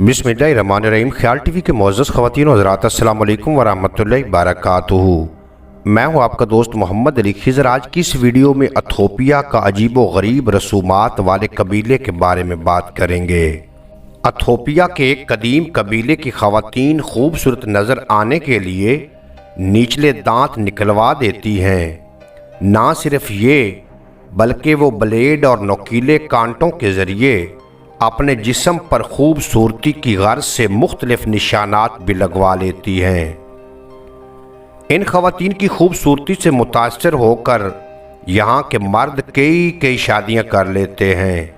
बिस्मिल्लाहिर्रहमानिर्रहीम। ख्याल टीवी के मुअज़्ज़ज़ ख़वातीन और हज़रात, अस्सलाम वालेकुम वरहमतुल्लाहि वबरकातुहू। मैं हूं आपका दोस्त मोहम्मद अली खिज़र। आज की इस वीडियो में इथियोपिया का अजीब व गरीब रसूमात वाले कबीले के बारे में बात करेंगे। इथियोपिया के एक कदीम कबीले की ख़वातीन खूबसूरत नज़र आने के लिए निचले दांत निकलवा देती हैं। ना सिर्फ ये बल्कि वो ब्लेड और नोकीले कांटों के ज़रिए अपने जिस्म पर खूबसूरती की गर्ज से मुख्तलिफ निशानात भी लगवा लेती हैं। इन ख़वातीन की खूबसूरती से मुतासर होकर यहाँ के मर्द कई शादियाँ कर लेते हैं,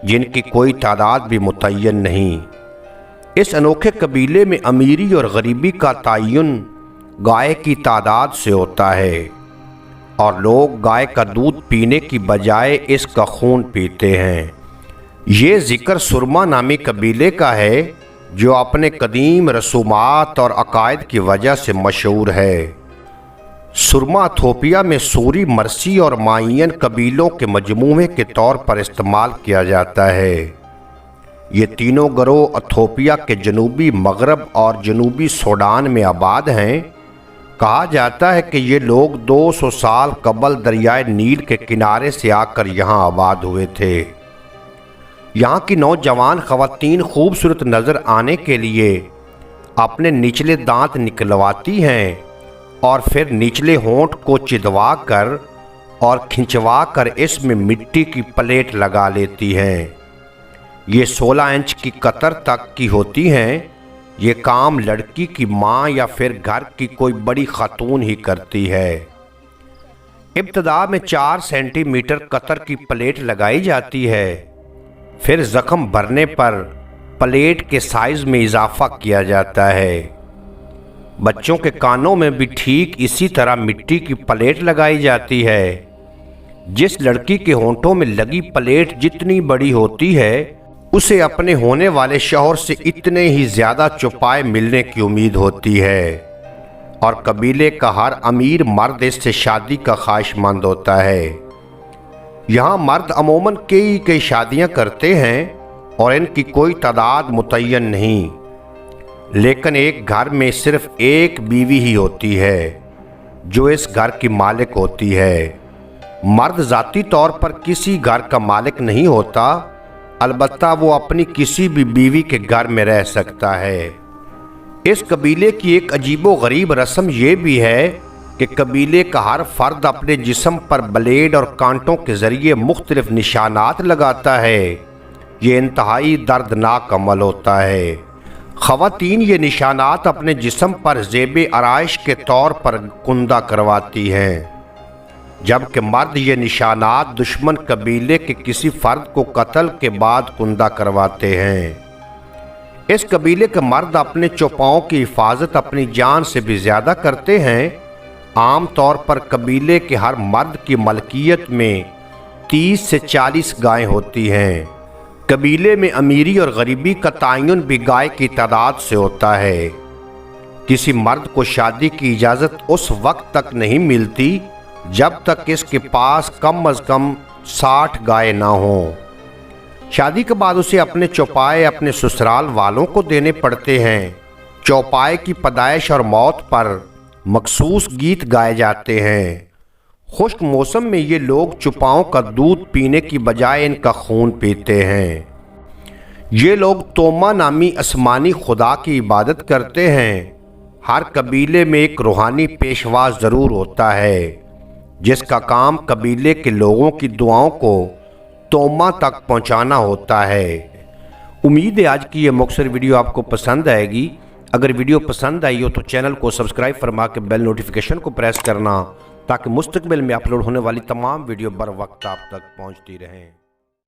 जिनकी कोई तादाद भी मुतय्यन नहीं। इस अनोखे कबीले में अमीरी और गरीबी का तयन गाय की तादाद से होता है और लोग गाय का दूध पीने की बजाय इसका खून पीते हैं। ये ज़िक्र सुरमा नामी कबीले का है, जो अपने कदीम रसूमात और अकायद की वजह से मशहूर है। सुरमा इथियोपिया में सूरी, मरसी और माइयन कबीलों के मजमूए के तौर पर इस्तेमाल किया जाता है। ये तीनों गरोह इथियोपिया के जनूबी मगरब और जनूबी सूडान में आबाद हैं। कहा जाता है कि ये लोग 200 साल कबल दरियाए नील के किनारे से आकर यहाँ आबाद हुए थे। यहाँ की नौजवान ख़वातीन खूबसूरत नज़र आने के लिए अपने निचले दांत निकलवाती हैं और फिर निचले होंठ को चिदवा कर और खिंचवा कर इसमें मिट्टी की प्लेट लगा लेती हैं। ये 16 इंच की कतर तक की होती हैं। ये काम लड़की की माँ या फिर घर की कोई बड़ी खातून ही करती है। इब्तदा में 4 सेंटीमीटर कतर की प्लेट लगाई जाती है। फिर ज़ख्म भरने पर प्लेट के साइज़ में इजाफा किया जाता है। बच्चों के कानों में भी ठीक इसी तरह मिट्टी की प्लेट लगाई जाती है। जिस लड़की के होंठों में लगी प्लेट जितनी बड़ी होती है, उसे अपने होने वाले शौहर से इतने ही ज़्यादा चौपाए मिलने की उम्मीद होती है और कबीले का हर अमीर मर्द इससे शादी का ख्वाहिशमंद होता है। यहाँ मर्द अमूमन कई शादियाँ करते हैं और इनकी कोई तादाद मुतय्यन नहीं, लेकिन एक घर में सिर्फ एक बीवी ही होती है जो इस घर की मालिक होती है। मर्द ज़ाती तौर पर किसी घर का मालिक नहीं होता, अलबत्ता वो अपनी किसी भी बीवी के घर में रह सकता है। इस कबीले की एक अजीबो गरीब रस्म ये भी है कि कबीले का हर फर्द अपने जिस्म पर ब्लेड और कांटों के ज़रिए मुख्तलिफ निशानात लगाता है। ये इंतहाई दर्दनाक अमल होता है। ख़वातीन ये निशानात अपने जिस्म पर ज़ेब आराइश के तौर पर कुंदा करवाती हैं, जबकि मर्द ये निशानात दुश्मन कबीले के किसी फ़र्द को कत्ल के बाद कुंदा करवाते हैं। इस कबीले के मर्द अपने चौपाओं की हिफाजत अपनी जान से भी ज़्यादा करते हैं। आम तौर पर कबीले के हर मर्द की मलकियत में 30 से 40 गायें होती हैं। कबीले में अमीरी और गरीबी का तयन भी गाय की तादाद से होता है। किसी मर्द को शादी की इजाज़त उस वक्त तक नहीं मिलती जब तक इसके पास कम अज़ कम 60 गायें ना हों। शादी के बाद उसे अपने चौपाए अपने ससुराल वालों को देने पड़ते हैं। चौपाए की पैदाइश और मौत पर मखसूस गीत गाए जाते हैं। खुश्क मौसम में ये लोग चौपाओं का दूध पीने की बजाय इनका खून पीते हैं। ये लोग तोमा नामी आसमानी खुदा की इबादत करते हैं। हर कबीले में एक रूहानी पेशवा ज़रूर होता है, जिसका काम कबीले के लोगों की दुआओं को तोमा तक पहुंचाना होता है। उम्मीद है आज की ये मुख्तसर वीडियो आपको पसंद आएगी। अगर वीडियो पसंद आई हो तो चैनल को सब्सक्राइब फरमा के बेल नोटिफिकेशन को प्रेस करना, ताकि मुस्तकबिल में अपलोड होने वाली तमाम वीडियो बर वक्त आप तक पहुंचती रहें।